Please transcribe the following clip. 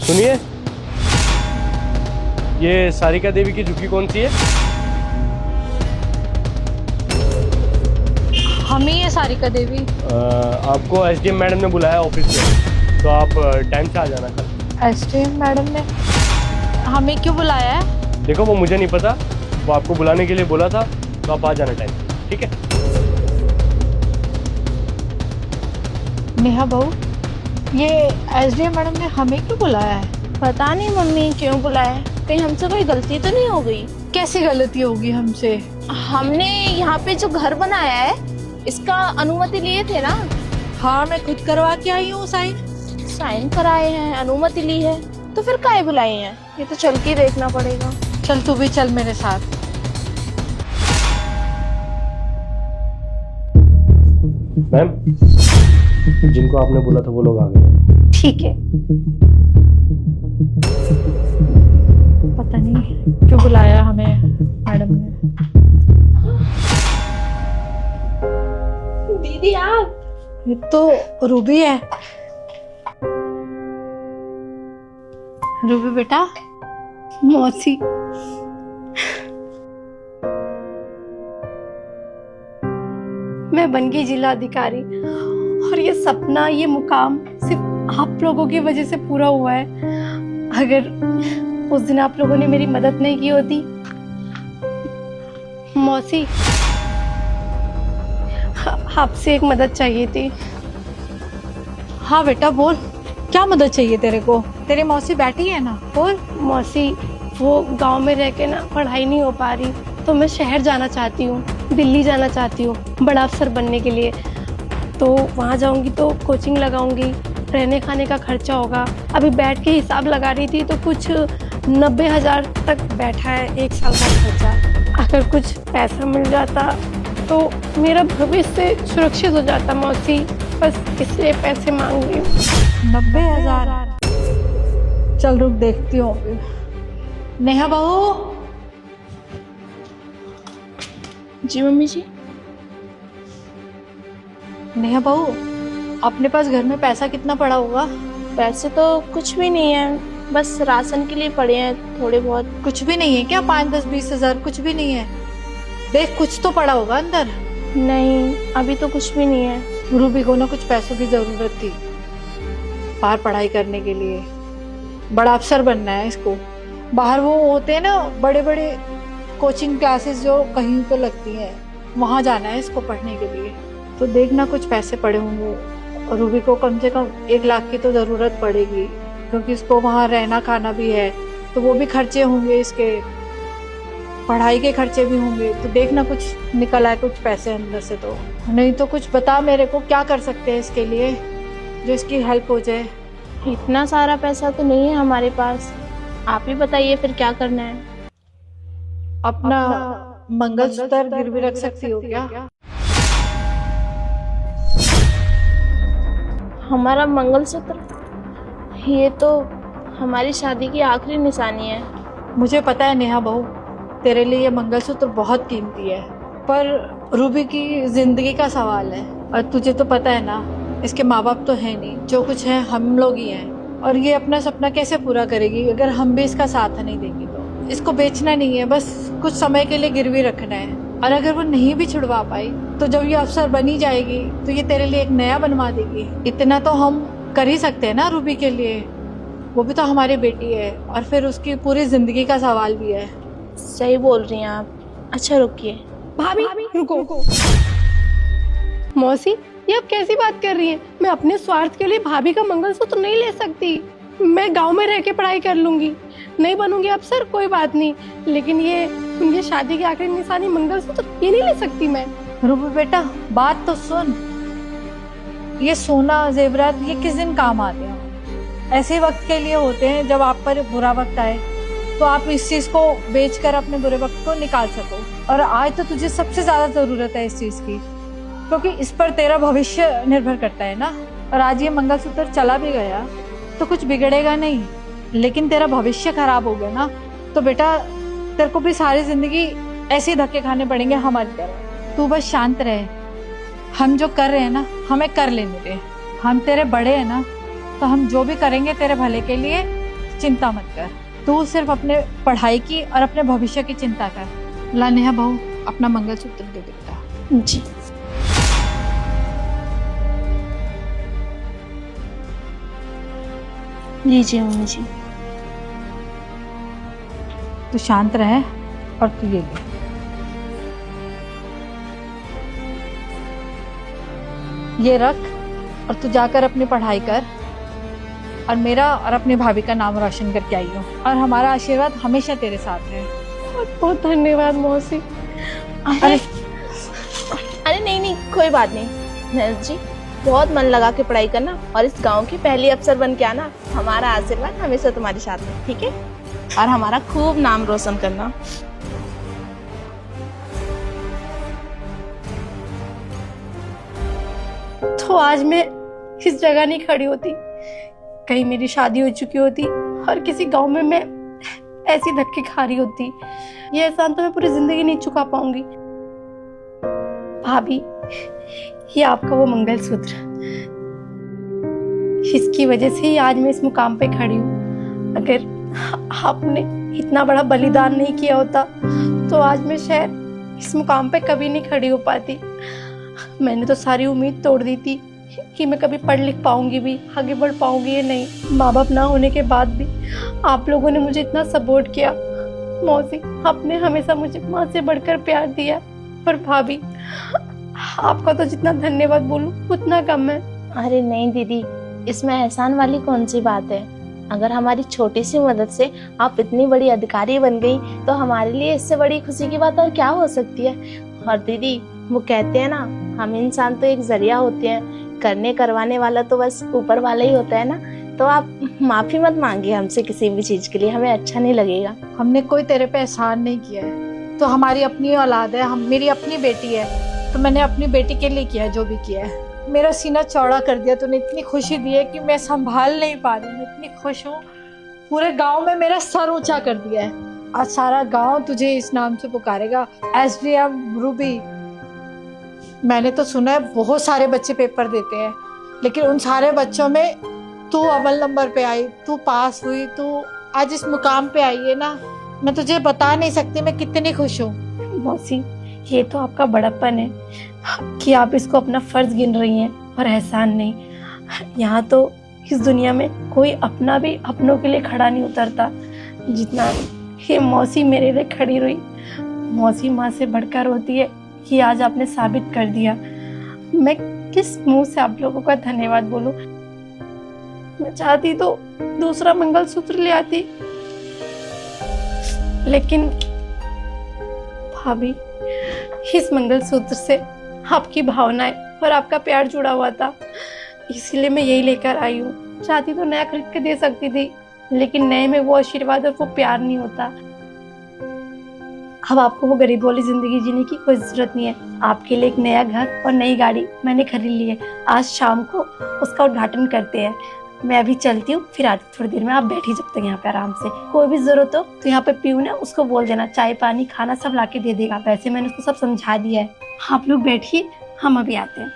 सुनिए, ये सारिका देवी की झुग्गी कौन सी है? हम ही है सारिका देवी। आपको एसडीएम मैडम ने बुलाया ऑफिस में, तो आप टाइम से आ जाना कल। एसडीएम मैडम ने हमें क्यों बुलाया है? देखो वो मुझे नहीं पता, वो आपको बुलाने के लिए बोला था, तो आप आ जाना टाइम, ठीक है? नेहा बहू, ये एसडीएम मैडम ने हमें क्यों बुलाया है? पता नहीं मम्मी क्यों बुलाया है, कहीं हमसे कोई गलती तो नहीं हो गई? कैसी गलती होगी हमसे? हमने यहाँ पे जो घर बनाया है इसका अनुमति लिए थे ना। हाँ, मैं खुद करवा के आई हूँ साइन। साइन कराए हैं, अनुमति ली है, तो फिर काहे बुलाए हैं? ये तो चल के देखना पड़ेगा। चल तू भी चल मेरे साथ। मैम, जिनको आपने बोला था वो लोग आ गए। ठीक है। पता नहीं क्यों बुलाया हमें मैडम ने। दीदी आप? ये तो रूबी है। रूबी बेटा। मौसी। मैं बन गई जिला अधिकारी और ये सपना, ये मुकाम सिर्फ आप लोगों की वजह से पूरा हुआ है। अगर उस दिन आप लोगों ने मेरी मदद नहीं की होती। मौसी, आपसे एक मदद चाहिए थी। हाँ बेटा बोल, क्या मदद चाहिए तेरे को? तेरी मौसी बैठी है ना, बोल। मौसी, वो गांव में रह के ना पढ़ाई नहीं हो पा रही, तो मैं शहर जाना चाहती हूँ, दिल्ली जाना चाहती हूँ बड़ा अफसर बनने के लिए। तो वहाँ जाऊँगी तो कोचिंग लगाऊंगी, रहने खाने का खर्चा होगा। अभी बैठ के हिसाब लगा रही थी तो कुछ 90,000 तक बैठा है एक साल का खर्चा। अगर कुछ पैसा मिल जाता तो मेरा भविष्य सुरक्षित हो जाता मौसी, बस इसलिए पैसे मांग रही हूँ। 90,000? चल रुक, देखती हूँ। नेहा बहू। जी मम्मी जी। नेहा बहू, अपने पास घर में पैसा कितना पड़ा होगा? पैसे तो कुछ भी नहीं है, बस राशन के लिए पड़े हैं थोड़े बहुत। कुछ भी नहीं है क्या? 5, 10, 20 हजार कुछ भी नहीं है? देख, कुछ तो पड़ा होगा अंदर। नहीं, अभी तो कुछ भी नहीं है। रूबी को ना कुछ पैसों की जरूरत थी बाहर पढ़ाई करने के लिए। बड़ा अफसर बनना है इसको। बाहर वो होते हैं ना बड़े बड़े कोचिंग क्लासेस जो कहीं तो लगती हैं, वहाँ जाना है इसको पढ़ने के लिए। तो देखना कुछ पैसे पड़े होंगे। रूबी को कम से कम 1 लाख की तो ज़रूरत पड़ेगी, क्योंकि इसको वहाँ रहना खाना भी है, तो वो भी खर्चे होंगे, इसके पढ़ाई के खर्चे भी होंगे। तो देखना कुछ निकल आए कुछ पैसे अंदर से। तो नहीं तो कुछ बता मेरे को, क्या कर सकते हैं इसके लिए जो इसकी हेल्प हो जाए। इतना सारा पैसा तो नहीं है हमारे पास, आप ही बताइए फिर क्या करना है। अपना मंगलसूत्र गिरवी रख सकती हो क्या? हमारा मंगलसूत्र? ये तो हमारी शादी की आखिरी निशानी है। मुझे पता है नेहा बहू, तेरे लिए ये मंगलसूत्र बहुत कीमती है, पर रूबी की जिंदगी का सवाल है। और तुझे तो पता है ना, इसके माँ बाप तो है नहीं, जो कुछ है हम लोग ही हैं। और ये अपना सपना कैसे पूरा करेगी अगर हम भी इसका साथ नहीं देंगे? तो इसको बेचना नहीं है, बस कुछ समय के लिए गिरवी रखना है। और अगर वो नहीं भी छुड़वा पाई तो जब ये अफसर बनी जाएगी तो ये तेरे लिए एक नया बनवा देगी। इतना तो हम कर ही सकते हैं ना रूबी के लिए, वो भी तो हमारी बेटी है, और फिर उसकी पूरी जिंदगी का सवाल भी है। सही बोल रही हैं आप। अच्छा रुकिए। भाभी रुको। मौसी, ये आप कैसी बात कर रही हैं? मैं अपने स्वार्थ के लिए भाभी का मंगलसूत्र नहीं ले सकती। मैं गांव में रह के पढ़ाई कर लूंगी, नहीं बनूंगी अफसर कोई बात नहीं, लेकिन ये उनकी शादी की आखिरी निशानी मंगलसूत्र ये नहीं ले सकती मैं। रूबी बेटा, बात तो सुन। ये सोना जेवरात ये किस दिन काम आते हैं? ऐसे वक्त के लिए होते हैं जब आप पर बुरा वक्त आए, तो आप इस चीज को बेचकर अपने बुरे वक्त को निकाल सको। और आज तो तुझे सबसे ज्यादा जरूरत है इस चीज की, क्योंकि इस पर तेरा भविष्य निर्भर करता है ना। और आज ये मंगलसूत्र चला भी गया तो कुछ बिगड़ेगा नहीं, लेकिन तेरा भविष्य खराब हो गया ना, तो बेटा तेरे को भी सारी जिंदगी ऐसे ही धक्के खाने पड़ेंगे हमारी तरह। तू बस शांत रहे। हम जो कर रहे हैं ना, हमें कर लेने दे। हम तेरे बड़े हैं ना, तो हम जो भी करेंगे तेरे भले के लिए, चिंता मत कर। तू सिर्फ अपने पढ़ाई की और अपने भविष्य की चिंता कर। ला नेहा बहू, अपना मंगलसूत्र दे बेटा। जी। लीजिए मम्मी जी। तू शांत रहे और तू ये ले। ये रख और तू जाकर अपनी पढ़ाई कर और मेरा और अपनी भाभी का नाम रोशन करके आई हो, और हमारा आशीर्वाद हमेशा तेरे साथ है। बहुत बहुत धन्यवाद मौसी। अरे अरे नहीं नहीं, कोई बात नहीं। नैना जी, बहुत मन लगा के पढ़ाई करना और इस गांव की पहली अफसर बन के आना। हमारा आशीर्वाद हमेशा तुम्हारे साथ है, ठीक है? और हमारा खूब नाम रोशन करना। तो आज मैं इस जगह नहीं खड़ी होती, कहीं मेरी शादी हो चुकी होती और किसी गांव में मैं ऐसी धक्के खा रही होती। ये एहसान तो मैं पूरी जिंदगी नहीं चुका पाऊंगी। भाभी, ये आपका वो मंगलसूत्र, इसकी वजह से ही आज मैं इस मुकाम पे खड़ी हूँ। अगर आपने इतना बड़ा बलिदान नहीं किया होता तो आज मैं शायद इस मुकाम पे कभी नहीं खड़ी हो पाती। मैंने तो सारी उम्मीद तोड़ दी थी कि मैं कभी पढ़ लिख पाऊंगी भी, आगे बढ़ पाऊंगी या नहीं। माँ बाप ना होने के बाद भी आप लोगों ने मुझे इतना सपोर्ट किया। मौसी, आपने हमेशा मुझे माँ से बढ़कर प्यार दिया। पर भाभी, आपका तो जितना धन्यवाद बोलूं उतना कम है। अरे नहीं दीदी, इसमें एहसान वाली कौन सी बात है। अगर हमारी छोटी सी मदद से आप इतनी बड़ी अधिकारी बन गई तो हमारे लिए इससे बड़ी खुशी की बात और क्या हो सकती है। और दीदी, वो कहते हैं ना, हम इंसान तो एक जरिया होते हैं, करने करवाने वाला तो बस ऊपर वाला ही होता है ना। तो आप माफी मत मांगिए हमसे किसी भी चीज के लिए, हमें अच्छा नहीं लगेगा। हमने कोई तेरे पे एहसान नहीं किया है। तो हमारी अपनी औलाद है, हम मेरी अपनी बेटी है, तो मैंने अपनी बेटी के लिए किया है जो भी किया है। मेरा सीना चौड़ा कर दिया तूने, इतनी खुशी दी है कि मैं संभाल नहीं पा रही हूँ। इतनी खुश हूँ, पूरे गांव में मेरा सर ऊंचा कर दिया है। आज सारा गांव तुझे इस नाम से पुकारेगा, SDM रूबी। मैंने तो सुना है बहुत सारे बच्चे पेपर देते हैं, लेकिन उन सारे बच्चों में तू अव्वल नंबर पे आई, तू पास हुई, तू आज इस मुकाम पे आई है ना। मैं तुझे बता नहीं सकती मैं कितनी खुश हूँ। मौसी, ये तो आपका बड़प्पन है कि आप इसको अपना फर्ज गिन रही हैं और एहसान नहीं। यहाँ तो इस दुनिया में कोई अपना भी अपनों के लिए खड़ा नहीं उतरता जितना ये मौसी मेरे लिए खड़ी रही। मौसी माँ से बढ़कर होती है, ये आज आपने साबित कर दिया। मैं किस मुंह से आप लोगों का धन्यवाद बोलूं। मैं चाहती तो दूसरा मंगलसूत्र ले आती, लेकिन भाभी, इस मंगलसूत्र से आपकी भावनाएं और आपका प्यार जुड़ा हुआ था, इसीलिए मैं यही लेकर आई हूँ। चाहती तो नया खरीद के दे सकती थी, लेकिन नए में वो आशीर्वाद और वो प्यार नहीं होता। अब आपको वो गरीब वाली जिंदगी जीने की कोई जरूरत नहीं है। आपके लिए एक नया घर और नई गाड़ी मैंने खरीद ली है। आज शाम को उसका उद्घाटन करते हैं। मैं अभी चलती हूँ, फिर आती थोड़ी देर में। आप बैठी जब तक यहाँ पे आराम से। कोई भी जरूरत हो तो यहाँ पे पीऊँ ना, उसको बोल देना, चाय पानी खाना सब लाके दे देगा। वैसे मैंने उसको सब समझा दिया है। आप लोग बैठिए, हम अभी आते हैं।